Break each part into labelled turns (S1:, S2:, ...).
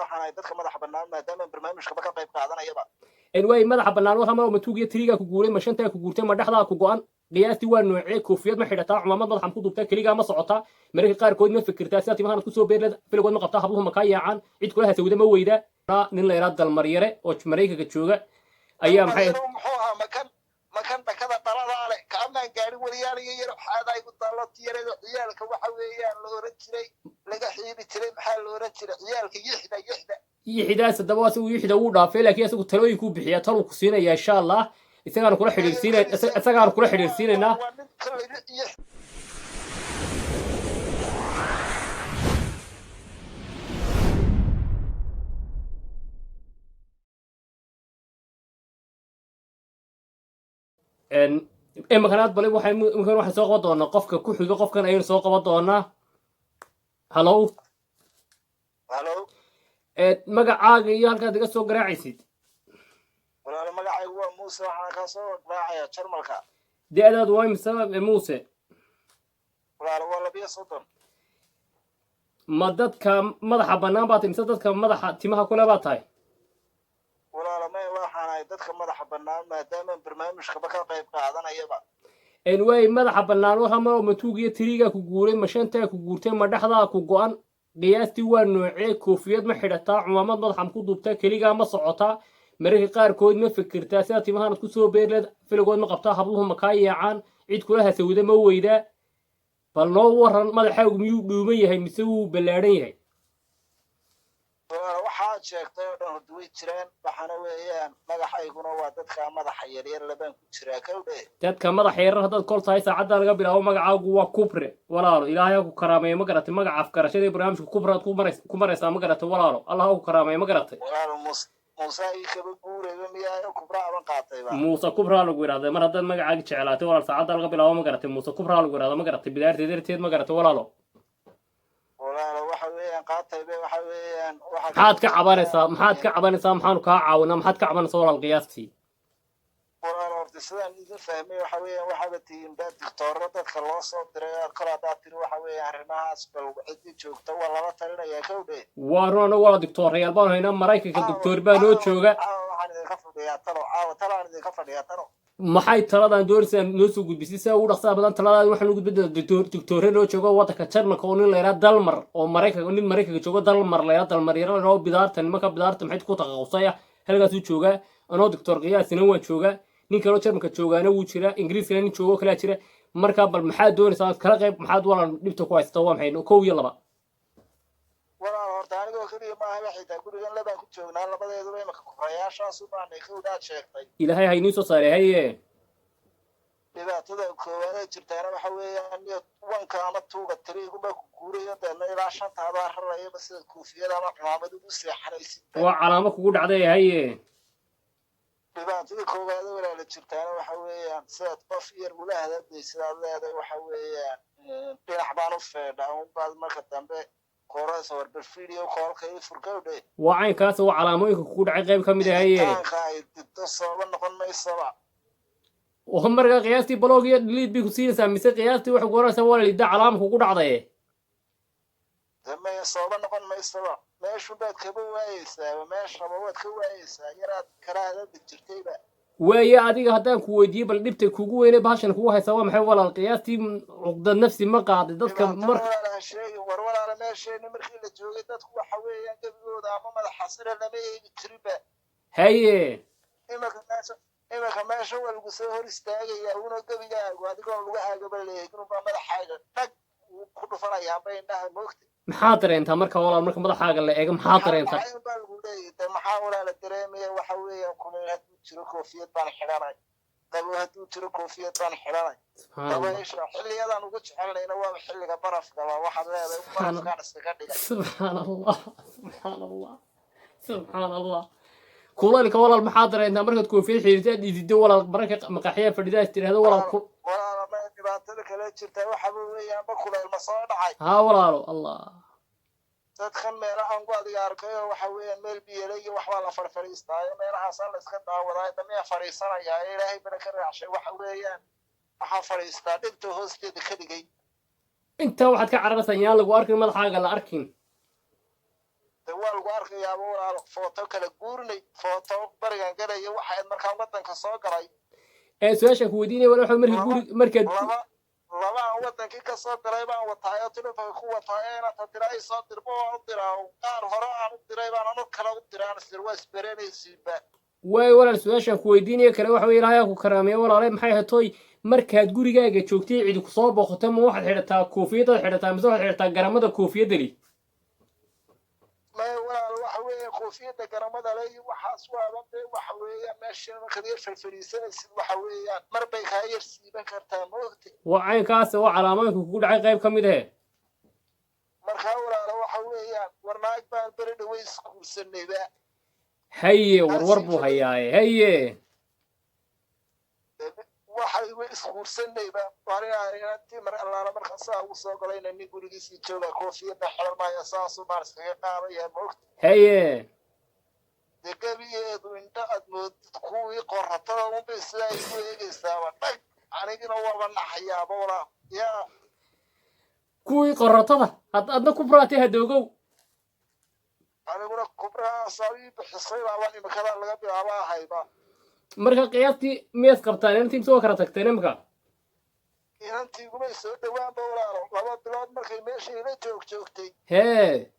S1: waxaan dadka madaxa bannaan maadaama barnaamijka ka qayb qaadanayaba
S2: way madaxa bannaan waxa ma tuugiyo tiriga ku guuray ma shanta ku guurtay ma dhaxda ku go'an qiyaastii waa noocee koofiyad ma xidhataa cumaamad madaxa ku dubtaa kaliya ma socotaa markii qaar kood ma fikirtaa si timahan ku soo beerlad filgood ma qabtaa habluhu ma ka yaacaan cid kula hasawda ma weyda nin la yiraahdo dalmaryare oo Mareykanka jooga ayaa maxay
S1: makan dakada daladaale kaamaan gaari waliyaal iyo xaaday ku taalo tiyarada ciyaalka waxa weeyaan la oran jiray laga xiiri jiray maxaa la oran jiray ciyaalka
S2: yixidaas dabaas uu yixida uu dhaafay laakiin isagu talooyin ku bixiya talo ku siinaya insha Allah isagaan kula xiriirsiinayna makanaad bale waxaan soo qaban doonaa qofka ku xiga qofkan ayaynu soo qaban doonaa hallo magacaaga iyo halkaad iga soo garaacaysid
S1: walaal magacaygu waa Muuse waxaan ka soo garaacaya Jarmalka
S2: deedaad waa imisa Muuse
S1: walaal waa 230
S2: ma dadka madaxa bannaan baad imisa dadka madaxa timaha kula baad tahay
S1: walaal ma waxaan dadka madaxa bannaan maadaama barnaamijka ka qayb qaadanayaba
S2: way madaxa bannaan waxa ma tuugiyo tiriga ku guuray ma shanta ku guurtay ma dhaxda ku go'an qiyaastii waa noocee koofiyad ma xidhataa cumaamad madaxa ku dubtaa kaliya ma socotaa markii qaar kood ma fikirtaa si timahan ku soo beerlad filgood ma qabtaa habluhu ma ka yaacaan cid kula hasawda ma weyda bal noo waran madaxaagu miyuu dhuuman yahay mise wuu ballaaran yahay
S1: waxaad sheegtay oo dhan way jiraan waxana weeyaan magaxayguna waa dadka madaxa yaryar labaan ku jiraa kawdhe
S2: dadka madaxa yaryar haddaad kol tahay saacadda laga bilaabo magacaagu waa kubre walaalo ilaahay ku karaameeyo ma garatay magaca afkarashada barnaamijka kubraad ku maraysaa ma garatay walaalo allah ku karaameeyo ma garatay
S1: walaalo Muuse ay kaba guureeyo miyaa kubra aban qaatayba
S2: Muuse kubra lagu yiraahdo mar haddaad magacaaga jecelaatay walaal saacadda laga bilaabo ma garatay Muuse kubra lagu yiraahdo ma garatay bidaarteed ma garatay walaalo
S1: waxa weeyaan qaatayba waxa weeyaan
S2: maxaad ka cabanaysaa maxaanu kaa caawinaa maxaad ka cabanaysaa walaal qiyaastii
S1: walaal horta sidaan idin fahmay waxa weeyaan waxaaba tihiin dad doctorro dadka loo soo diray kala hadaad tiri waxa weeyaan arrimahaas bal cidii joogta waa laba talinaya kawdhe
S2: waa roona waa doctorrayaal baan haynaa Mareykanka doctor baa noo jooga
S1: waxaan idinka fadhiyaa talo
S2: maxay taladan doonaysaa noo soo gudbisay si uu dhaqso badan taladan waxaan ugu gudbinaa doctor loo joogo wadanka Jarmalka oo nin la yiraahdo Dalmar oo Mareykanka joogo Dalmar la yiraahdo Dalmar yar oo bidaartan marka bidaartan maxay ku taqasusay halkaas uu jooga anoo doctor qiyaasina waa jooga nin kale oo Jarmalka joogana wuu jira Ingiriiska nin joogo kala jira marka bal maxaa doonaysaa kala qayb maxaad walaal dhibta ku haysta waa maxay 1 iyo 2
S1: walaal horta anigoo kaliya ma aha xitaa gurigan labaan ku joognaa labadeeduba imaka korayaashaas u baanay kawdaad sheegtay
S2: ilaahay hay inoo soo saaray haye
S1: dhibaatada koowaad ee jirtaana waxa weeyaan wanka ama tuuga tiriiguba ku guurayo deedna ilaa 5 taaba rarayaba sida koofiyada ama cumaamad ugu seexanaysid
S2: waa calaamo kugu dhacday haye
S1: dhibaatada koowaad ee walaal jirtaana waxa weeyaan sida qof yar ula hadlaysid aad leedahay waxa weeyaan dhinac baan u feedhaa un baad marka dambe koras war video call kay furkawde
S2: wacan kaas oo calaamooyinka ku dhacay qayb kamid ah haye
S1: dito soo noqon maysaba
S2: oo marka qiyaastii blog iyo delete bi ku siinaysaa mise qiyaastii wax gooraysa walaal ida calaam kugu dhacday
S1: damay soo noqon maysaba meeshu baad ka waayaysaa meesha baad ka waayaysaa yaraad karaada jirtayba
S2: weeye adiga haddaan ku weydiiyo bal dhibta kugu weynay bahashan kugu haysa waa maxay walaal qiyaastii cuqdad nafsi ma qaaday dadka
S1: marka war walaal meesheen markii la joogay dadku waxa weeyaan gabigooda ama madaxa sare lama eegi jiriba
S2: haye
S1: imaka meesha waa lagu soo hor istaagaya una gabigaagu adigoo lagu haagaba leeyahay inuu madaxaaga dhag ku dhufanaya bay indhaha moogtay
S2: maxaa dareentaa marka walaal marka madaxaaga la eego maxaa dareentaa
S1: maxaa walaal dareemaya waxa weeyaan kuleel hadduu jiro koofiyad baan xidhanay dabo hadduu jiro koofiyad baan xidhanay dabaysha xilliyadan ugu jecelnayna waa xilliga barafka waxaad leedahay barafkaan iskaga dhigay
S2: subxaan allah kuleelka walaal maxaa dareentaa markaad koofiyad xidhitaad dhidido walaal marka maqaxyaa fadhidaad tiraahdo walaal
S1: dhibaatada kale jirta waxa weeyaan ba kuleel ma soo dhacay
S2: ها ولا الله
S1: dadkan meelahan ku adiga arkay waxa weeyaan meel biyelay iyo wax la farfariistay meelahaas la iska daawaday damee fariisanaya ilaahay baraka raashay waxa weeyaan waxa fariistaa dhinta hoosteeda ka dhigay
S2: inta waxaad ka cararaysaa yaan lagu arkin madaxaaga la arkin
S1: waa lagu arkayaaba walaalo footo kala guurnay footo barigan galaya waxaad markaa waddanka soo galay
S2: su-aashaan ku weydiinaya walaal waxa markii guri markaad
S1: laba aan wadankii ka soo galay baan wataayo telefonka ku wataayo inaad tira ay soo dirbo waan u diraa qaar hore aan u diray baan anad kale u diraan sir waa isbaranaysiiba
S2: waay walaal su-aashaan ku weydiinaya kale waxa weye ilaahay ku karaameeya walaale maxay hatoy markaad gurigaaga joogtay cidi ku soo booqato ma waxaad xidhataa koofiyadaad xidhataa mise waxaad xidhataa garamada koofiyadali
S1: maya walaal waxa weeye koofiyadda garamada le waxaas waaba dee waxa weeyaan meesha markaad yar falfaliisanaysid waxa weeyaan mar bay kaa yar siiban kartaa moogta
S2: waa caynkaas waa calaamooyinka kugu dhacay qayb ka mid ahe
S1: markaa walaalo waxa weeyaan warnaag baan beri dhaway isguursanayba
S2: haye warwar buu hayaaye haye
S1: waxay isguursanayba warinaarintii mar allaala marka saa ugu soo galayna nin gurigiisii jooga koofiyadda xiran maayo saasuu maan iskaga qaadaya moogta
S2: haye
S1: dee gebigeedu indha aad moodid kuwii qoratada unbay sidaa igu eegaysaaba dhag anigina waaba naxayaaba walaa yaa
S2: kuwii qoratada adna ku buraatay hadoogow
S1: aniguna kubrahaasaa ii bixisay baaba imikadaa laga bilaaba ahayba
S2: marka qiyaastii miyaad qabtaan inantii mise waa kala tagteen imika
S1: inantii gumay soo dhawaanba walaalo 2 bilood markay meesha ila joogtay
S2: hee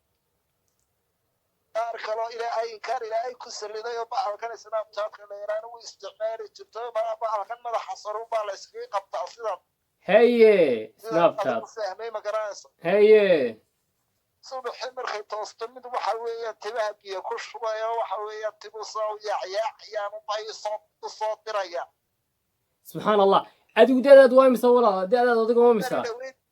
S1: qaar kaloo ilaahay ku saliday oo bahalkan snapchatka dheeraan u isticmaali jirto bahalkan madaxa sarun baa la iskaga qabtaa sidan
S2: haye snapchat
S1: fahmay ma garanayso
S2: haye
S1: subaxii markay toosto mid waxa weeyaan timaha biyo ku shubaya waxa weeyaan timu soo yaacyaacayaan ubay soo diraya
S2: subxaan allah adigu da'daad waa imisa walaa da'daad adiga waa imisa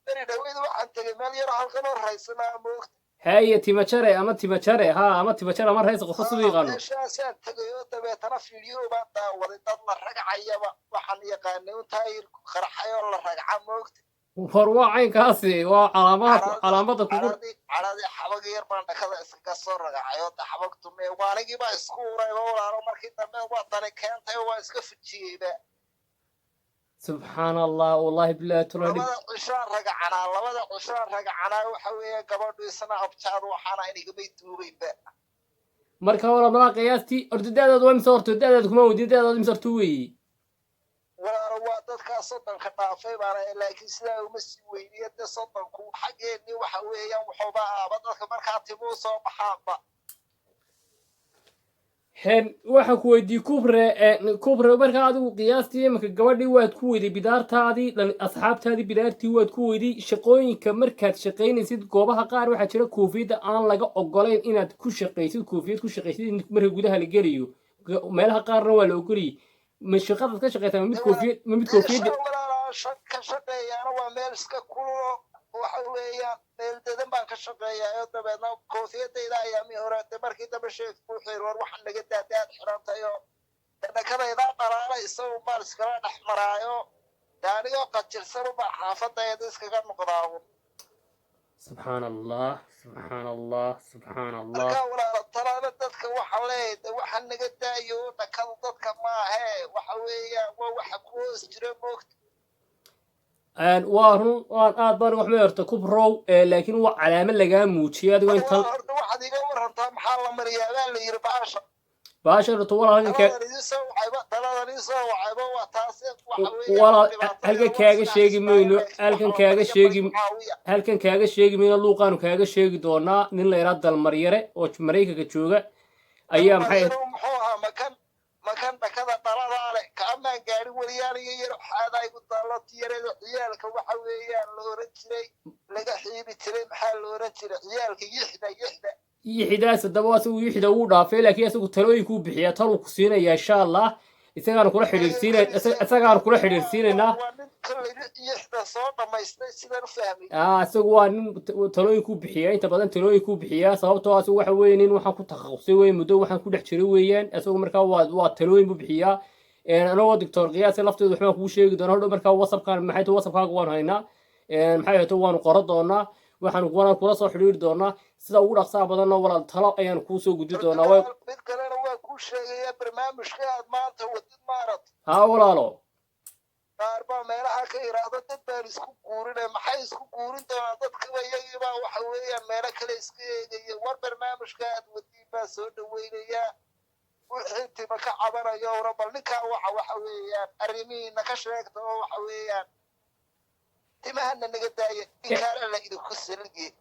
S1: beri dhaweyd waxaan tegay meel yar halkan oo raysanaa moogta
S2: haye timajare ama timajare ha ama timajare ama raysa qofka siduu yaqaano
S1: meeshaasaan tegay oo dabeetana fiidiyoo baan daawaday dad la ragcayaba waxaan yaqaanay un taayir qarxay oo la ragca moogta
S2: war waa caynkaasi waa calaamada kugu
S1: caradii xabag yar baan dhakada iskaga soo ragacay oo xabagtu mee waanigiiba isku urayba walaalo markii dambe waa dani keentay oo waa iska fujiyeyba
S2: subxaan allah wallahi billahi tuladi
S1: labada cishaan ragacanaa waxa weeye gabadhu isna abjaad waxaana inigama duubayba
S2: marka wala malaa qiyaastii horta da'daad waa imisa horta da'daad kuma weydiin da'daad imisa horta weeye
S1: walaalo waa dadkaa soddonka dhaafay baana laakiin sidaa uma sii weyniya dee soddonku xaggeennii waxa weeyaan wuxuuba aaba dadka markaa timuu soo baxaanba
S2: waxaan ku weydiiyey kubre markaa adigu qiyaastii imika gabadhii waad ku weyday bidaartaadii asxaabtaadii bidaartii waad ku weyday shaqooyinka markaad shaqaynaysid goobaha qaar waxaa jira koofiyadda aan laga ogolayn inaad ku shaqaysid koofiyad ku shaqaysid marka gudaha la geliyo meelaha qaarna waa la ogoliyey ma shaqadaad ka shaqaytaa ma mid koofiyadda
S1: ka shaqeeyaana waa meel iska kulo waxa weeyaan meel dadan baan ka shaqeeyaa dabeedna koofiyadayda ayaa mi hore markii dambe sheeg ku xir war waxaan naga daadaad xirantay oo dhakadayda dhalaalaysa oo maal iskala dhex maraayo anigoo qajirsan u baa xaafadayda iskaga noqdaa
S2: subxaan allah subxaan allah subxaan allah
S1: marka walaalo talaaba dadka waxa leeyahay waxa naga daayo dhakada dadka maahe waxa weeyaan waa waxa ku hoos jira moogta
S2: waa run waan aad baan wax ma horta kubrow laakiin waa calaamad lagaa muujiyay adigoo inta
S1: horta waxaad iga warantaa maxaa la mariyaa baa la yiri
S2: baasha horta walaal halkan kaaga sheegi mayno halkan kaaga sheegi mayno luuqaanu kaaga sheegi doonaa nin la yidhaha dalmaryare oo maraykanka jooga ayaa maxay
S1: makan dhakada dhaladaale kaamaan gaadhin weliyaaniyo yar waxaada igu daallo tiyarada ciyaalka waxa weeyaan la oran jiray laga xiibi jiray maxaa la oran jiray ciyaalka
S2: yixidaas haddaba asagu yixida wuu dhaafay laakiin asagu talooyinkuu bixiyaa taluu ku siinaya insha allah isagaan kula xidhiirsiinaynaa isagu waa nin talooyinkuu bixiyaa inta badan talooyinkuu bixiyaa sababtoo asagu waxa weeye nin waxaan ku takhasusay weye muddo waxaan ku dhex jiray weeyaan isagu markaa waa talooyin buu bixiyaa anagoo doctor qiyaasa lafteedu waxbaan kugu sheegi doonaa hodhow markaa whatsappkaan maxay tahay whatsappkaaga waanu haynaa maxay ahayto waanu qoran doonaa waxaan kula soo xidhiiri doonaa sida ugu dhaqsaha badanna walaal talo ayaan kuu soo gudbi doonaa
S1: mid kalena waa kuu sheegaya barnaamijka aad maanta wadid maarad
S2: haa walaalo
S1: qaar baa meelaha ka yiraahdo dad baan isku guurinay maxay isku guurin doonaan dadkaba iyagiibaa waxa weeyaan meelo kale iska eegaya war barnaamij barnaamijka aad wadiin baa soo dhaweynayaa wixii tima ka cabanayo bal ninkaa waxa weeyaan arrimihiina ka sheegta oo waxa weeyaan timahana naga daaya inkaarana idinku saliye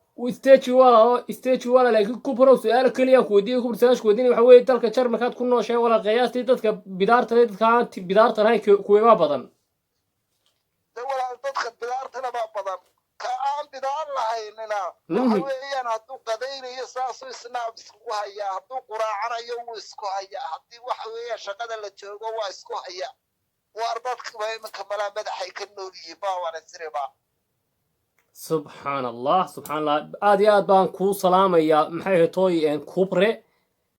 S2: stage wala laakiin kubro su'aal kaliya ku weydiiyay kubro su'aasha weydiinay waxa weeye dalka Jarmalkaad ku nooshay wala qiyaastii dadka bidaarta hay kuwa badan
S1: wala dadka bidaartana badan ka aan bidaar lahaynina waxa weeyaan hadduu qadaynayo saasuu isnaab isku hayaa hadduu quraacanayo wuu isku hayaa haddii waxa weeyaan shaqada la joogo waa isku hayaa waar dadka iminka malaa madaxay ka nool yihiin baa wana siribaa
S2: سبحان الله aad iyo aad baan kuu salaamayaa maxay tahay kubre